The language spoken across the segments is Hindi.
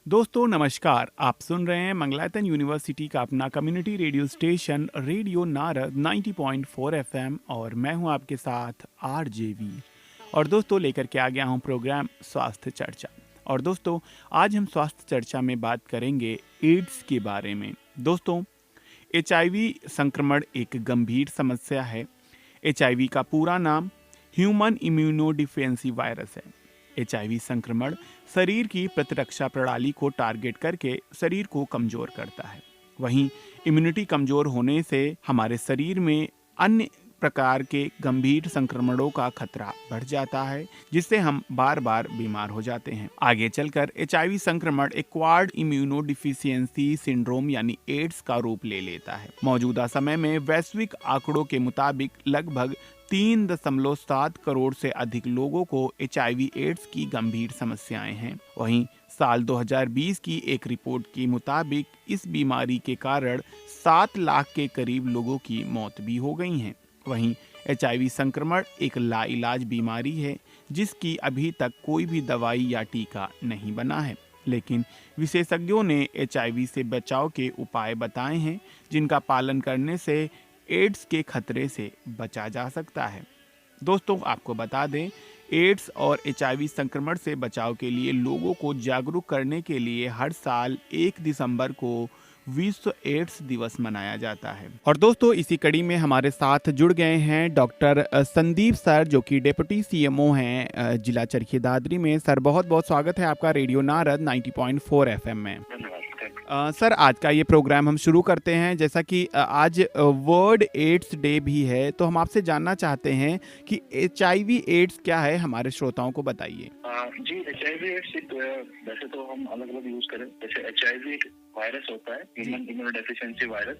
दोस्तों नमस्कार। आप सुन रहे हैं मंगलायतन यूनिवर्सिटी का अपना community radio station radio Narad 90.4 FM और मैं हूं आपके साथ आरजेवी। और दोस्तों लेकर के आ गया हूं प्रोग्राम स्वास्थ्य चर्चा। और दोस्तों आज हम स्वास्थ्य चर्चा में बात करेंगे एड्स के बारे में। दोस्तों एचआईवी संक्रमण एक गंभीर समस्या है। एचआईवी का पूरा नाम ह्यूमन इम्यूनोडिफिशियेंसी वायरस है। एचआईवी संक्रमण शरीर की प्रतिरक्षा प्रणाली को टारगेट करके शरीर को कमजोर करता है। वहीं इम्यूनिटी कमजोर होने से हमारे शरीर में अन्य प्रकार के गंभीर संक्रमणों का खतरा बढ़ जाता है, जिससे हम बार बार बीमार हो जाते हैं। आगे चलकर एचआईवी संक्रमण एक्वायर्ड इम्यूनोडिफिशियेंसी सिंड्रोम यानी एड्स का रूप ले लेता है। मौजूदा समय में वैश्विक आंकड़ों के मुताबिक लगभग 3.7 करोड़ से अधिक लोगों को एचआईवी एड्स की गंभीर समस्याएं हैं। वहीं साल 2020 की एक रिपोर्ट के मुताबिक इस बीमारी के कारण 7 लाख के करीब लोगों की मौत भी हो गई है। वहीं एचआईवी संक्रमण एक लाइलाज बीमारी है, जिसकी अभी तक कोई भी दवाई या टीका नहीं बना है। लेकिन विशेषज्ञों ने एचआईवी से बचाव के उपाय बताए हैं, जिनका पालन करने से एड्स के खतरे से बचा जा सकता है। दोस्तों आपको बता दें, एड्स और एचआईवी संक्रमण से बचाव के लिए लोगों को जागरूक करने के लिए हर साल 1 दिसंबर को विश्व एड्स दिवस मनाया जाता है। और दोस्तों इसी कड़ी में हमारे साथ जुड़ गए हैं डॉक्टर संदीप सर, जो कि डेप्यूटी सीएमओ हैं जिला चरखी दादरी में। सर बहुत बहुत स्वागत है आपका रेडियो नारद 90.4 एफएम में। सर आज का ये प्रोग्राम हम शुरू करते हैं। जैसा कि आज वर्ल्ड एड्स डे भी है, तो हम आपसे जानना चाहते हैं कि एचआईवी एड्स क्या है, हमारे श्रोताओं को बताइए। जी, एचआईवी एड्स वैसे तो हम अलग अलग यूज करें। जैसे एचआईवी एक वायरस होता है, ह्यूमन इम्यूनोडेफिशिएंसी वायरस,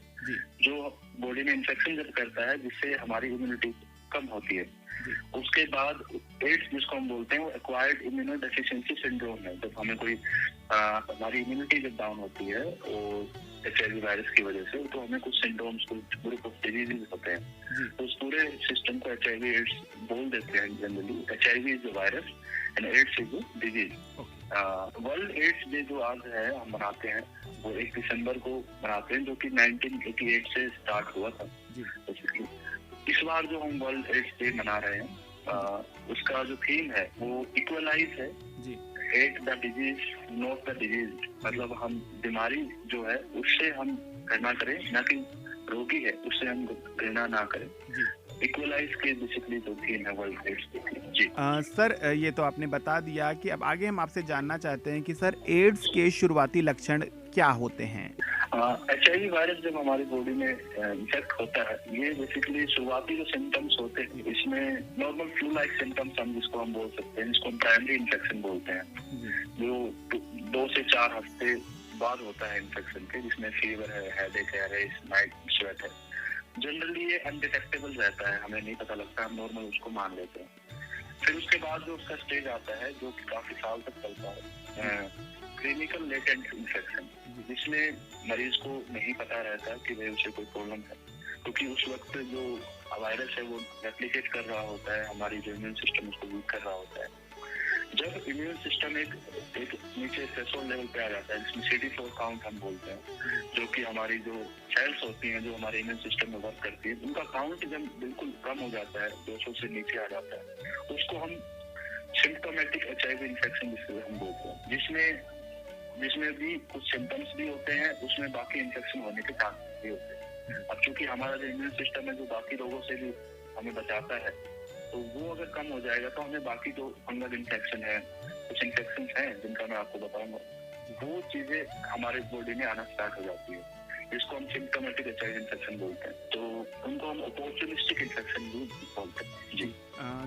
जो बॉडी में इन्फेक्शन जब करता है जिससे हमारी इम्यूनिटी कम होती है। उसके बाद एड्स जिसको हम बोलते हैं वो एक्वायर्ड इम्यूनोडेफिशिएंसी सिंड्रोम है। जब हमें कोई हमारी इम्यूनिटी जब डाउन होती है वो एचआईवी वायरस की वजह से, तो हमें कुछ सिंड्रोम्स, कुछ ग्रुप ऑफ डिजीजेस होते हैं। तो उस पूरे सिस्टम को एचआईवी एड्स बोल देते हैं generally. HIV is the virus and AIDS is the disease. World AIDS day जो आज है हम मनाते हैं, वो 1 दिसंबर को मनाते हैं, जो कि 1988 से स्टार्ट हुआ था। इस बार जो हम वर्ल्ड एड्स डे मना रहे हैं, उसका जो थीम है वो इक्वलाइज है। Hate the disease not the disease, मतलब हम बीमारी जो है उससे हम घृणा करें, ना कि रोगी है उससे हम घृणा ना करें। इक्वलाइज के बेसिकली जो थीम है वर्ल्ड एड्स डे की। जी सर ये तो आपने बता दिया कि अब आगे हम आपसे जानना चाहते हैं कि सर एड्स के शुरुआती लक्षण क्या होते हैं। एचआईवी वायरस जब हमारी बॉडी में इन्फेक्ट होता है, ये बेसिकली शुरुआती जो सिम्टम्स होते हैं, इसमें नॉर्मल फ्लू लाइक सिम्टम्स हम जिसको हम बोल सकते हैं, जिसको हम प्राइमरी इन्फेक्शन बोलते हैं, जो 2 से 4 हफ्ते बाद होता है इन्फेक्शन के, जिसमें फीवर है, हेडेक है, रेस, नाइट स्वेट है। जनरली ये अनडिटेक्टेबल रहता है, हमें नहीं पता लगता, हम नॉर्मल उसको मान लेते हैं। फिर उसके बाद जो उसका स्टेज आता है जो कि काफी साल तक चलता है, क्लिनिकल लेटेंट इन्फेक्शन, जिसमें मरीज को नहीं पता रहता कि भाई उसे कोई प्रॉब्लम है, क्योंकि उस वक्त जो वायरस है वो रेप्लिकेट कर रहा होता है, हमारी जो इम्यून सिस्टम उसको वीक कर रहा होता है। जब इम्यून सिस्टम एक नीचे थ्रेशोल्ड लेवल पे आ जाता है, जिसमें CD4 काउंट हम बोलते हैं, जो कि हमारी जो सेल्स होती हैं जो हमारे इम्यून सिस्टम में वर्क करती है, उनका काउंट जब बिल्कुल कम हो जाता है, 200 से नीचे आ जाता है, उसको हम सिम्प्टोमेटिक एचआईवी इन्फेक्शन जिसे हम बोलते हैं, जिसमें भी कुछ सिम्टम्स भी होते हैं, उसमें बाकी इन्फेक्शन होने के चांसेस भी होते हैं। अब चूंकि हमारा जो इम्यून सिस्टम है जो बाकी रोगों से भी हमें बचाता है, तो वो अगर कम हो जाएगा तो हमें बाकी जो फंगल इन्फेक्शन है, कुछ इन्फेक्शन हैं जिनका मैं आपको बताऊंगा, वो चीजें हमारे बॉडी में आना स्टार्ट हो जाती है, जिसको हम सिम्प्टोमेटिक एचआईवी इन्फेक्शन बोलते हैं। तो उनको हम अपॉर्चुनिस्टिक इन्फेक्शन भी बोलते हैं। जी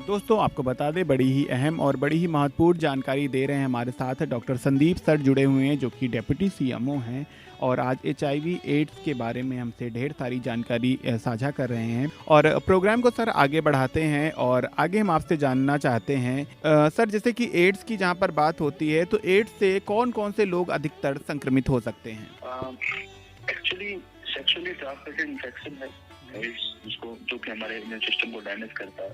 दोस्तों आपको बता दें, बड़ी ही अहम और बड़ी ही महत्वपूर्ण जानकारी दे रहे हैं हमारे साथ डॉक्टर संदीप सर जुड़े हुए हैं, जो कि डेप्यूटी सीएमओ हैं और आज एचआईवी एड्स के बारे में हमसे ढेर सारी जानकारी साझा कर रहे हैं। और प्रोग्राम को सर आगे बढ़ाते हैं और आगे हम आपसे जानना चाहते हैं सर, जैसे कि एड्स की जहाँ पर बात होती है, तो एड्स से कौन कौन से लोग अधिकतर संक्रमित हो सकते हैं? एक्चुअली सेक्सुअली ट्रांसमिटेड इन्फेक्शन है एड्स, जिसको जो कि हमारे इम्यून सिस्टम को डैमेज करता है।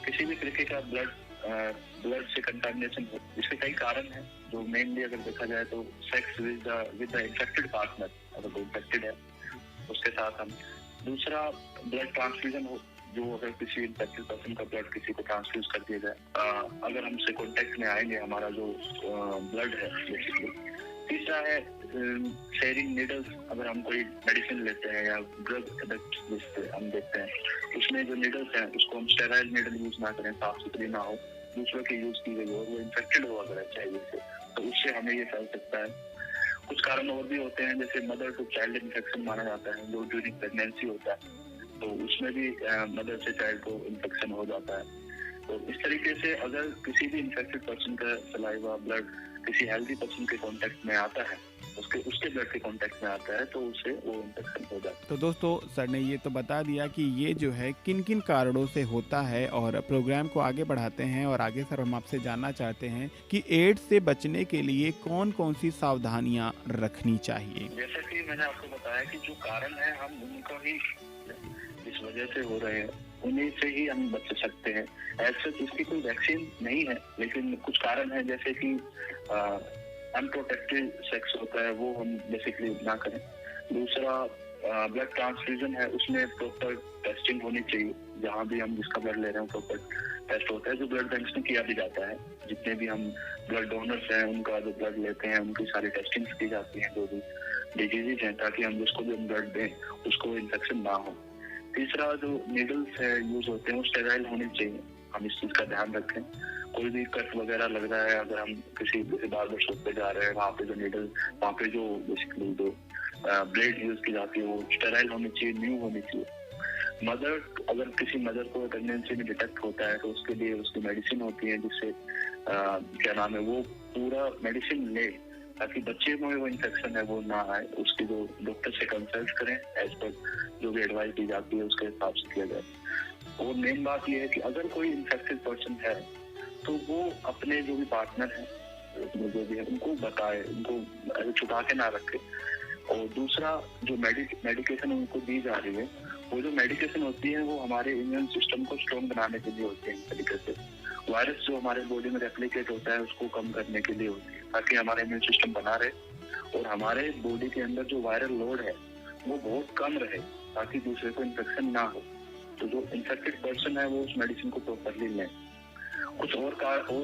किसी भी तरीके का ब्लड ब्लड से कंटामिनेशन हो। इसके कई कारण हैं, जो मेनली अगर देखा जाए तो sex with the infected partner, अगर वो इन्फेक्टेड है उसके साथ हम। दूसरा ब्लड ट्रांसफ्यूजन हो, जो अगर किसी इन्फेक्टेड पर्सन का ब्लड किसी को ट्रांसफ्यूज कर दिया जाए, अगर हमसे कॉन्टेक्ट में आएंगे हमारा जो ब्लड है बेसिकली। तीसरा है शेयरिंग नीडल्स, अगर हम कोई मेडिसिन लेते हैं या ड्रग एडिक्ट जिससे हम देखते हैं, उसमें जो नीडल्स हैं उसको हम स्टेराइल नीडल यूज ना करें, साफ सुथरी ना हो, दूसरों की यूज की गई हो, वो इन्फेक्टेड हो अगर HIV से, तो उससे हमें ये फैल सकता है। कुछ कारण और भी होते हैं, जैसे मदर टू चाइल्ड इन्फेक्शन माना जाता है, जो ड्यूरिंग प्रेगनेंसी होता है, तो उसमें भी मदर से चाइल्ड को इन्फेक्शन हो जाता है। तो इस तरीके से अगर किसी भी इन्फेक्टेड पर्सन का सलाइवा ब्लड किसी हेल्दी पर्सन के कांटेक्ट में आता है, उसके ब्लड के कांटेक्ट में आता है, तो उससे वो इन्फेक्शन हो जाता है। तो दोस्तों सर ने ये तो बता दिया कि ये जो है किन किन कारणों से होता है, और प्रोग्राम को आगे बढ़ाते हैं। और आगे सर हम आपसे जानना चाहते हैं कि एड्स से बचने के लिए कौन कौन सी सावधानियां रखनी चाहिए। जैसा कि मैंने आपको बताया कि जो कारण है हम उनको ही इस वजह से हो रहे हैं, उन्हीं से ही हम बच सकते हैं। ऐसे इसकी कोई वैक्सीन नहीं है, लेकिन कुछ कारण है, जैसे कि अनप्रोटेक्टेड सेक्स होता है, वो हम बेसिकली ना करें। दूसरा ब्लड ट्रांसफ्यूजन है, उसमें प्रॉपर टेस्टिंग होनी चाहिए, जहाँ भी हम जिसका ब्लड ले रहे हैं प्रॉपर टेस्ट होता है, जो ब्लड बैंक्स में किया भी जाता है। जितने भी हम ब्लड डोनर्स हैं उनका जो ब्लड लेते हैं उनकी सारी टेस्टिंग की जाती है, जो भी डिजीजेज हैं, ताकि हम जिसको भी हम ब्लड दें उसको इन्फेक्शन ना हो। तीसरा जो नीडल्स है यूज होते हैं वो स्टेराइल होने चाहिए, हम इस चीज का ध्यान रखें। कोई भी कट वगैरह लग रहा है, अगर हम किसी बार्बर शॉप पे जा रहे हैं, वहाँ पे जो नीडल, वहाँ पे जो बेसिकली जो ब्लेड यूज की जाती है वो स्टेराइल होनी चाहिए, न्यू होनी चाहिए। मदर, अगर किसी मदर को प्रेगनेंसी में डिटेक्ट होता है तो उसके लिए उसकी मेडिसिन होती है, जिससे क्या नाम है, वो पूरा मेडिसिन ले ताकि बच्चे में वो इन्फेक्शन है वो ना आए। उसकी जो डॉक्टर से कंसल्ट करें, एज पर जो भी एडवाइस दी जाती है उसके हिसाब से किया जाए। और मेन बात ये है कि अगर कोई इन्फेक्टेड पर्सन है तो वो अपने जो भी पार्टनर है, जो भी है, उनको बताए, उनको छुपा के ना रखे। और दूसरा जो मेडिकेशन उनको दी जा रही है, वो जो मेडिकेशन होती है वो हमारे इम्यून सिस्टम को स्ट्रॉन्ग बनाने के लिए होती है। इस तरीके से वायरस जो हमारे बॉडी में रेप्लिकेट होता है उसको कम करने के लिए होती है, ताकि हमारा इम्यून सिस्टम बना रहे और हमारे बॉडी के अंदर जो वायरल लोड है वो बहुत कम रहे, ताकि दूसरे को इन्फेक्शन ना हो। तो जो इन्फेक्टेड पर्सन है वो उस मेडिसिन को प्रॉपरली लें। कुछ और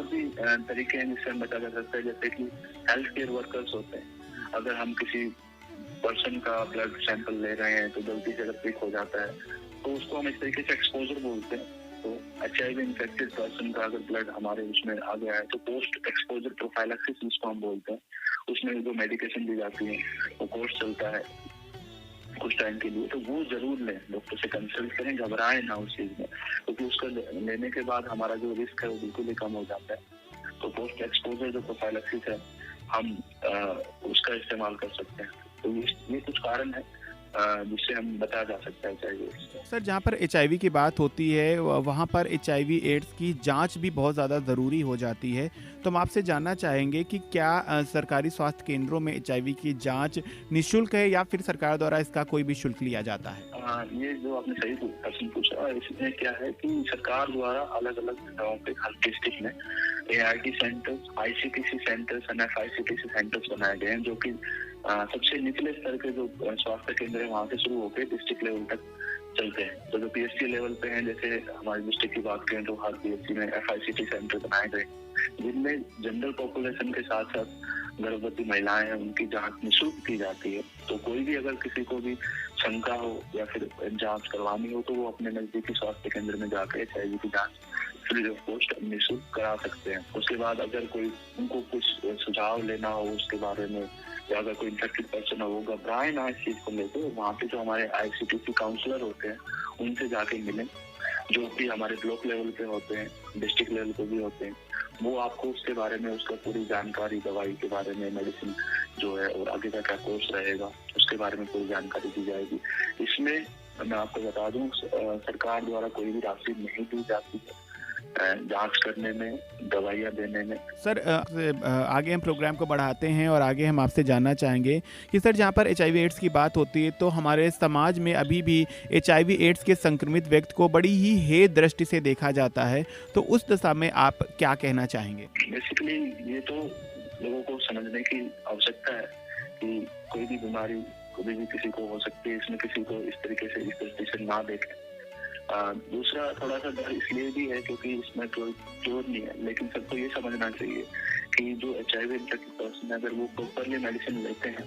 भी तरीके हैं जिससे हम बचा जा सकते हैं, जैसे कि हेल्थ केयर वर्कर्स होते हैं, अगर हम किसी पर्सन का ब्लड सैंपल ले रहे हैं तो गलती से अगर पिक हो जाता है तो उसको हम इस तरीके से एक्सपोजर बोलते हैं। तो HIV इन्फेक्टेड पर्सन का अगर ब्लड हमारे उसमें आ गया है तो पोस्ट एक्सपोजर प्रोफाइलैक्सिस जिसको हम बोलते हैं, उसमें जो मेडिकेशन दी जाती है वो कोर्स चलता है कुछ टाइम के लिए, तो वो जरूर लें, डॉक्टर से कंसल्ट करें, घबराएं ना उस चीज में, क्योंकि उसका लेने के बाद हमारा जो रिस्क है वो बिल्कुल ही कम हो जाता है। तो पोस्ट एक्सपोजर जो प्रोफाइलैक्सिस है हम उसका इस्तेमाल कर सकते हैं। तो ये कुछ कारण है जिससे हम बता जा सकता है HIV। सर जहाँ पर HIV की बात होती है वहाँ पर HIV एड्स की जांच भी बहुत ज़्यादा ज़रूरी हो जाती है, तो हम आपसे जानना चाहेंगे कि क्या सरकारी स्वास्थ्य केंद्रों में HIV की जांच निःशुल्क है या फिर सरकार द्वारा इसका कोई भी शुल्क लिया जाता है? ये जो आपने सही क्वेश्चन पूछा, इसमें क्या है कि सरकार द्वारा अलग अलग जगहों पे हर डिस्ट्रिक्ट में ART centres, ICTC centres, NFICTC centres बनाए गए हैं, जो कि सबसे निचले स्तर के जो स्वास्थ्य केंद्र है वहाँ से शुरू होकर डिस्ट्रिक्ट लेवल तक चलते हैं। तो जो PSC लेवल पे हैं, जैसे हमारे डिस्ट्रिक्ट की बात करें तो हर PSC में FICT सेंटर बनाए गए, जिनमें जनरल पॉपुलेशन के साथ साथ गर्भवती महिलाएं हैं उनकी जांच निःशुल्क की जाती है। तो कोई भी अगर किसी को भी शंका हो या फिर जांच करवानी हो तो वो अपने नजदीकी स्वास्थ्य केंद्र में जाकर HIV की जांच फ्री ऑफ कॉस्ट निःशुल्क करा सकते हैं। उसके बाद अगर कोई उनको कुछ सुझाव लेना हो उसके बारे में, या अगर कोई इन्फेक्टेड पर्सन हो, वो घबराए ना इस चीज को लेकर, वहाँ पे जो हमारे ICTC काउंसलर होते हैं उनसे जाके मिलें, जो भी हमारे ब्लॉक लेवल पे होते हैं, डिस्ट्रिक्ट लेवल पे भी होते हैं। वो आपको उसके बारे में, उसका पूरी जानकारी, दवाई के बारे में, मेडिसिन जो है और आगे का क्या कोर्स रहेगा उसके बारे में पूरी जानकारी दी जाएगी। इसमें मैं आपको बता दूं, सरकार द्वारा कोई भी राशि नहीं दी जाती है, जांच करने में, दवाइयाँ देने में। सर आगे हम प्रोग्राम को बढ़ाते हैं और आगे हम आपसे जानना चाहेंगे कि सर जहाँ पर HIV एड्स की बात होती है तो हमारे समाज में अभी भी HIV एड्स के संक्रमित व्यक्ति को बड़ी ही हे दृष्टि से देखा जाता है, तो उस दशा में आप क्या कहना चाहेंगे? बेसिकली ये तो लोगों को समझने की आवश्यकता है कि कोई भी बीमारी कभी भी किसी को हो सकती है, इसमें किसी को इस तरीके से इस दृष्टि से ना देखें। दूसरा थोड़ा सा डर इसलिए भी है क्योंकि इसमें कोई जोर नहीं है, लेकिन सबको ये समझना चाहिए कि जो HIV इन्फेक्टेड पर्सन है अगर वो प्रॉपरली मेडिसिन लेते हैं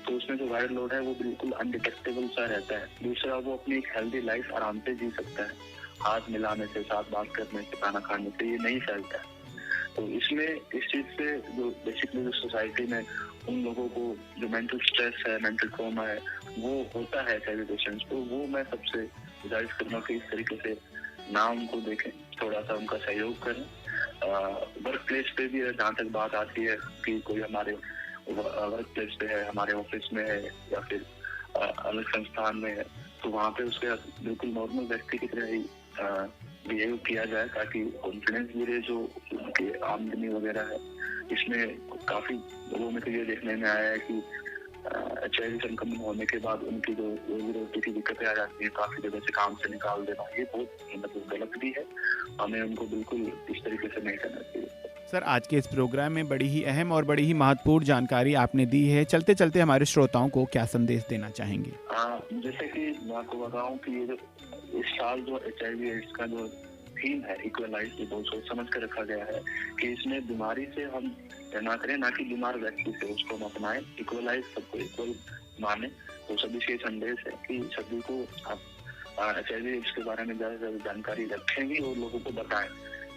तो उसमें जो वायरल लोड है वो बिल्कुल अनडिटेक्टेबल सा रहता है। दूसरा वो अपनी एक हेल्दी लाइफ आराम से जी सकता है, हाथ मिलाने से, साथ बात करने से, खाना खाने से ये नहीं फैलता है। तो इसमें इस चीज से जो बेसिकली जो सोसाइटी में उन लोगों को जो मेंटल स्ट्रेस है, मेंटल ट्रॉमा है वो होता है HIV पेशेंट्स को, वो मैं सबसे गुजारिश करूँगा कि इस तरीके से ना उनको देखें, थोड़ा सा उनका सहयोग करें। वर्क प्लेस पे भी जहाँ तक बात आती है कि कोई हमारे वर्क प्लेस पे है, हमारे ऑफिस में है या फिर अलग संस्थान में है, तो वहाँ पे उसके बिल्कुल नॉर्मल व्यक्ति की तरह ही बिहेव किया जाए ताकि कॉन्फिडेंस भी रहे। जो उनकी आमदनी वगैरह है इसमें काफी लोगों में तो ये देखने में आया है कि HIV संक्रमण होने के बाद उनकी जो रोजी रोटी की दिक्कतें आ जाती है, काफी जगह से काम से निकाल देना, ये बहुत मतलब गलत भी है। हमें उनको बिल्कुल इस तरीके से नहीं करना चाहिए। सर आज के इस प्रोग्राम में बड़ी ही अहम और बड़ी ही महत्वपूर्ण जानकारी आपने दी है। चलते चलते हमारे श्रोताओं को क्या संदेश देना चाहेंगे? जैसे कि मैं आपको बताऊं कि ये जो इस साल जो HIV एड्स का जो थीम है इक्वलाइज, ये बहुत सोच समझ कर रखा गया है कि इसमें बीमारी से हम ना करें, ना कि बीमार व्यक्ति से, उसको हम अपनाएं, इक्वलाइज सबको इक्वल माने। तो सभी से संदेश है कि सभी को आप HIV एड्स के बारे में ज्यादा से ज्यादा जानकारी रखें भी और लोगों को बताएं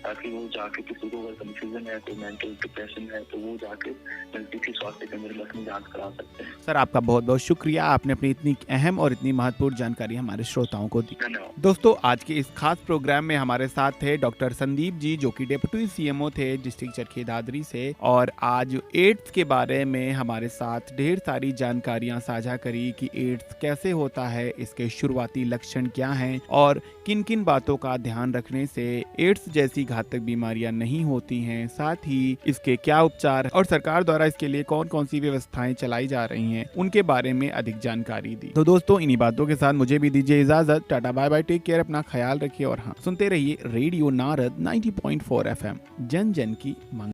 ताकि वो जाके किसी को अगर कंफ्यूजन है, कोई मेंटल डिप्रेशन है तो वो जाके नजदीकी स्वास्थ्य केंद्र में अपनी जांच करा सकते हैं। सर आपका बहुत बहुत शुक्रिया, आपने अपनी इतनी अहम और इतनी महत्वपूर्ण जानकारी हमारे श्रोताओं को दी। धन्यवाद। दोस्तों आज के इस खास प्रोग्राम में हमारे साथ थे डॉक्टर संदीप जी जो कि डिप्टी CMO थे डिस्ट्रिक्ट चरखी दादरी से, और आज एड्स के बारे में हमारे साथ ढेर सारी जानकारियां साझा करी कि एड्स कैसे होता है, इसके शुरुआती लक्षण क्या हैं और किन किन बातों का ध्यान रखने से एड्स जैसी घातक बीमारियां नहीं होती हैं, साथ ही इसके क्या उपचार और सरकार द्वारा इसके लिए कौन कौन सी व्यवस्थाएं चलाई जा रही हैं उनके बारे में अधिक जानकारी दी। तो दोस्तों इन्हीं बातों के साथ मुझे भी दीजिए इजाजत। Tata bye bye, take care, अपना ख्याल रखिए और हाँ सुनते रहिए रेडियो नारद 90.4 FM, जन जन की मंग।